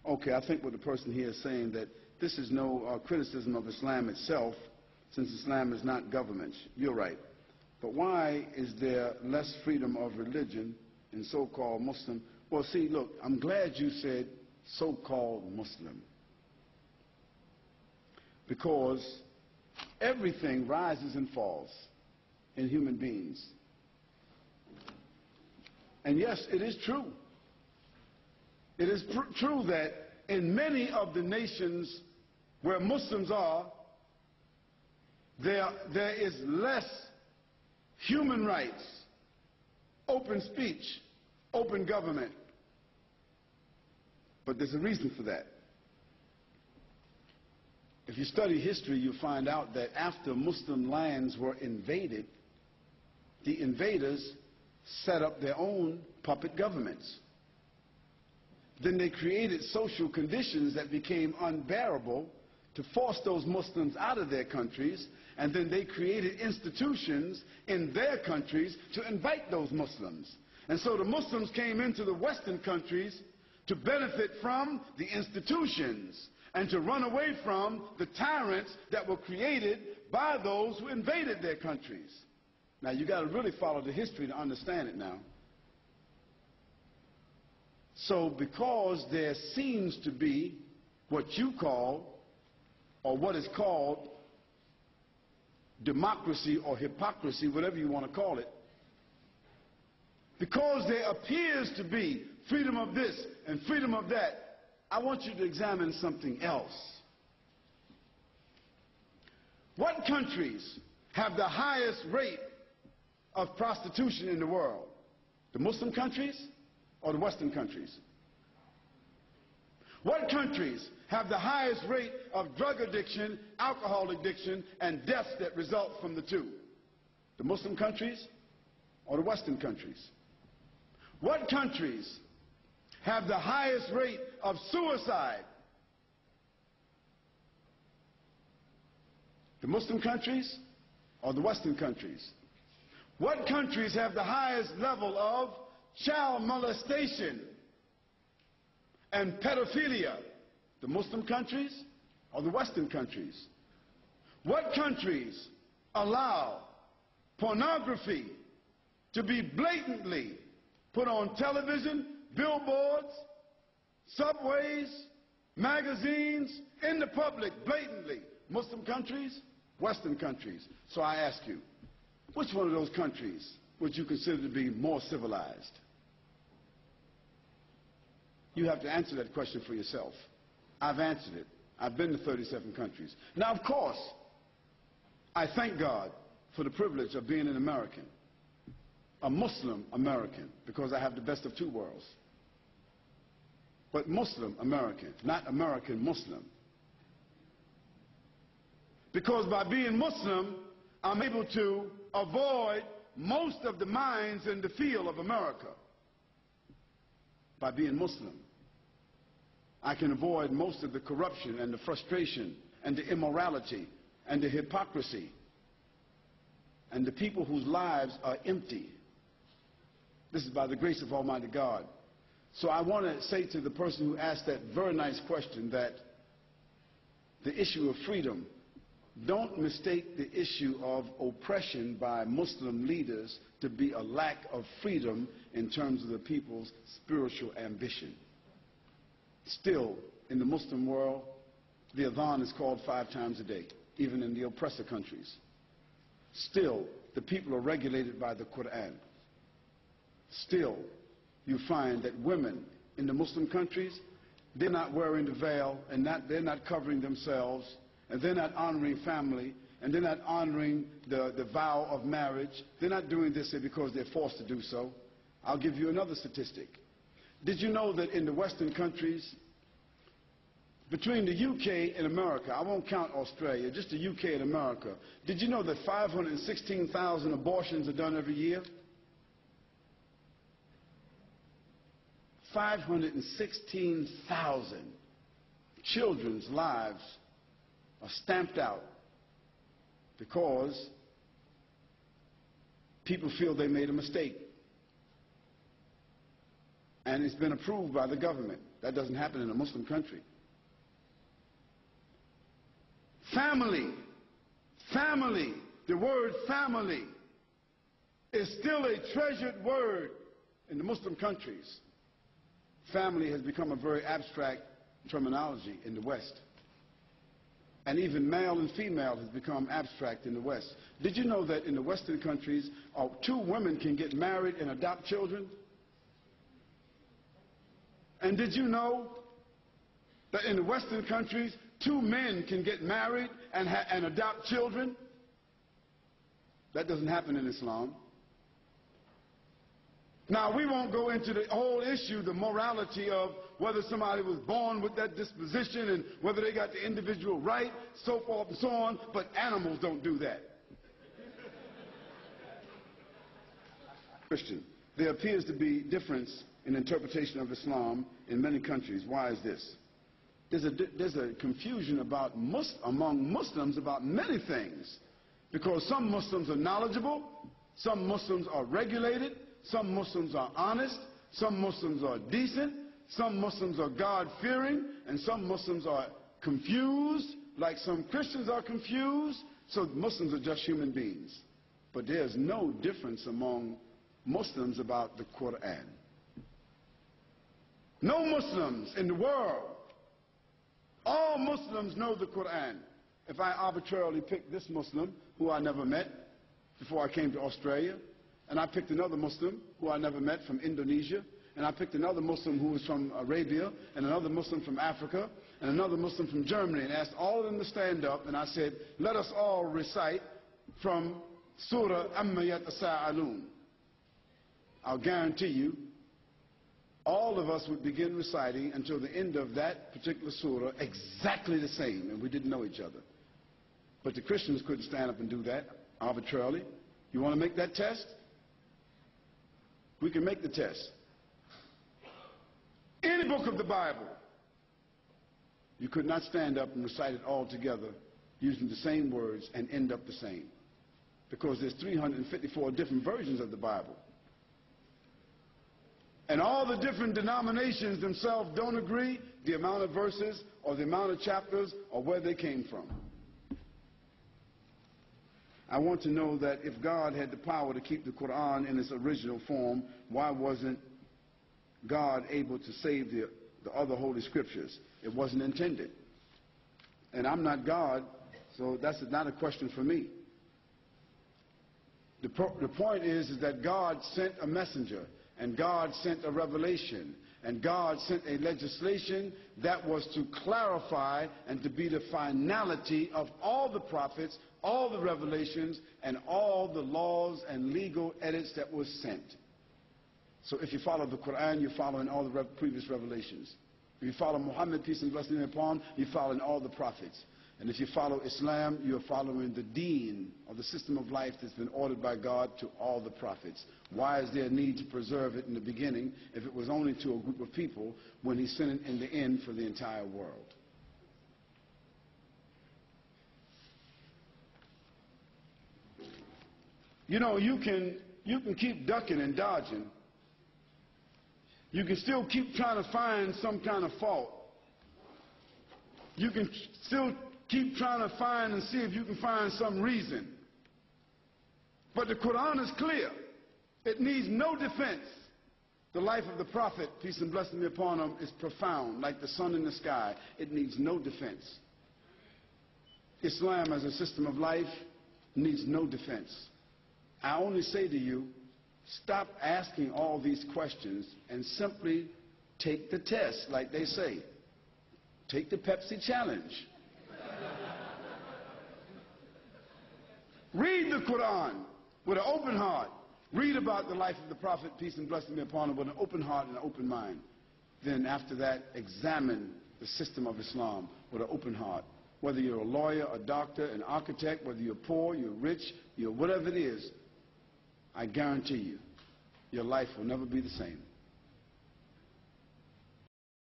Okay, I think what the person here is saying, that this is no criticism of Islam itself, since Islam is not government. You're right. But why is there less freedom of religion in so-called Muslim? Well, see, look, I'm glad you said so-called Muslim, because everything rises and falls in human beings. And yes, it is true. It is true that in many of the nations where Muslims are, there is less human rights, open speech, open government. But there's a reason for that. If you study history, you find out that after Muslim lands were invaded, the invaders set up their own puppet governments. Then they created social conditions that became unbearable to force those Muslims out of their countries, and then they created institutions in their countries to invite those Muslims. And so the Muslims came into the Western countries to benefit from the institutions and to run away from the tyrants that were created by those who invaded their countries. Now, you got to really follow the history to understand it now. So because there seems to be what you call, or what is called, democracy or hypocrisy, whatever you want to call it, because there appears to be freedom of this and freedom of that, I want you to examine something else. What countries have the highest rate of prostitution in the world? The Muslim countries or the Western countries? What countries have the highest rate of drug addiction, alcohol addiction, and deaths that result from the two? The Muslim countries or the Western countries? What countries have the highest rate of suicide? The Muslim countries or the Western countries? What countries have the highest level of child molestation and pedophilia? The Muslim countries or the Western countries? What countries allow pornography to be blatantly put on television, billboards, subways, magazines, in the public, blatantly? Muslim countries, Western countries. So I ask you, which one of those countries would you consider to be more civilized? You have to answer that question for yourself. I've answered it. I've been to 37 countries. Now, of course, I thank God for the privilege of being an American, a Muslim American, because I have the best of two worlds. But Muslim American, not American Muslim. Because by being Muslim, I'm able to avoid most of the mines in the field of America. By being Muslim, I can avoid most of the corruption and the frustration and the immorality and the hypocrisy and the people whose lives are empty. This is by the grace of Almighty God. So I want to say to the person who asked that very nice question that the issue of freedom, don't mistake the issue of oppression by Muslim leaders to be a lack of freedom in terms of the people's spiritual ambition. Still, in the Muslim world, the adhan is called 5 times a day, even in the oppressor countries. Still, the people are regulated by the Quran. Still, you find that women in the Muslim countries, they're not wearing the veil, and they're not covering themselves, and they're not honoring family, and they're not honoring the vow of marriage. They're not doing this because they're forced to do so. I'll give you another statistic. Did you know that in the Western countries, between the UK and America, I won't count Australia, just the UK and America, did you know that 516,000 abortions are done every year? 516,000 children's lives are stamped out because people feel they made a mistake. And it's been approved by the government. That doesn't happen in a Muslim country. Family, family, the word family is still a treasured word in the Muslim countries. Family has become a very abstract terminology in the West. And even male and female has become abstract in the West. Did you know that in the Western countries, 2 women can get married and adopt children? And did you know that in the Western countries, 2 men can get married and adopt children? That doesn't happen in Islam. Now, we won't go into the whole issue, the morality of whether somebody was born with that disposition and whether they got the individual right, so forth and so on, but animals don't do that. Christian, there appears to be difference in interpretation of Islam in many countries. Why is this? There's a confusion among Muslims about many things, because some Muslims are knowledgeable, some Muslims are regulated, some Muslims are honest, some Muslims are decent, some Muslims are God-fearing, and some Muslims are confused, like some Christians are confused. So Muslims are just human beings. But there's no difference among Muslims about the Quran. No Muslims in the world. All Muslims know the Quran. If I arbitrarily pick this Muslim, who I never met before I came to Australia, and I picked another Muslim who I never met from Indonesia, and I picked another Muslim who was from Arabia, and another Muslim from Africa, and another Muslim from Germany, and asked all of them to stand up, and I said, let us all recite from Surah Amma Yatasa'alun. I'll guarantee you, all of us would begin reciting until the end of that particular surah exactly the same, and we didn't know each other. But the Christians couldn't stand up and do that arbitrarily. You want to make that test? We can make the test. Any book of the Bible, you could not stand up and recite it all together using the same words and end up the same, because there's 354 different versions of the Bible. And all the different denominations themselves don't agree the amount of verses or the amount of chapters or where they came from. I want to know that if God had the power to keep the Quran in its original form, why wasn't God able to save the other holy scriptures? It wasn't intended. And I'm not God, so that's not a question for me. The point is that God sent a messenger, and God sent a revelation, and God sent a legislation that was to clarify and to be the finality of all the prophets, all the revelations, and all the laws and legal edits that were sent. So if you follow the Quran, you're following all the previous revelations. If you follow Muhammad, peace and blessing be upon him, you're following all the prophets. And if you follow Islam, you're following the deen, or the system of life that's been ordered by God to all the prophets. Why is there a need to preserve it in the beginning if it was only to a group of people when he sent it in the end for the entire world? You know, you can keep ducking and dodging. You can still keep trying to find some kind of fault. You can still keep trying to find and see if you can find some reason. But the Quran is clear. It needs no defense. The life of the Prophet, peace and blessing be upon him, is profound, like the sun in the sky. It needs no defense. Islam as a system of life needs no defense. I only say to you, stop asking all these questions and simply take the test, like they say. Take the Pepsi challenge. Read the Quran with an open heart. Read about the life of the Prophet, peace and blessing be upon him, with an open heart and an open mind. Then after that, examine the system of Islam with an open heart. Whether you're a lawyer, a doctor, an architect, whether you're poor, you're rich, you're whatever it is, I guarantee you, your life will never be the same.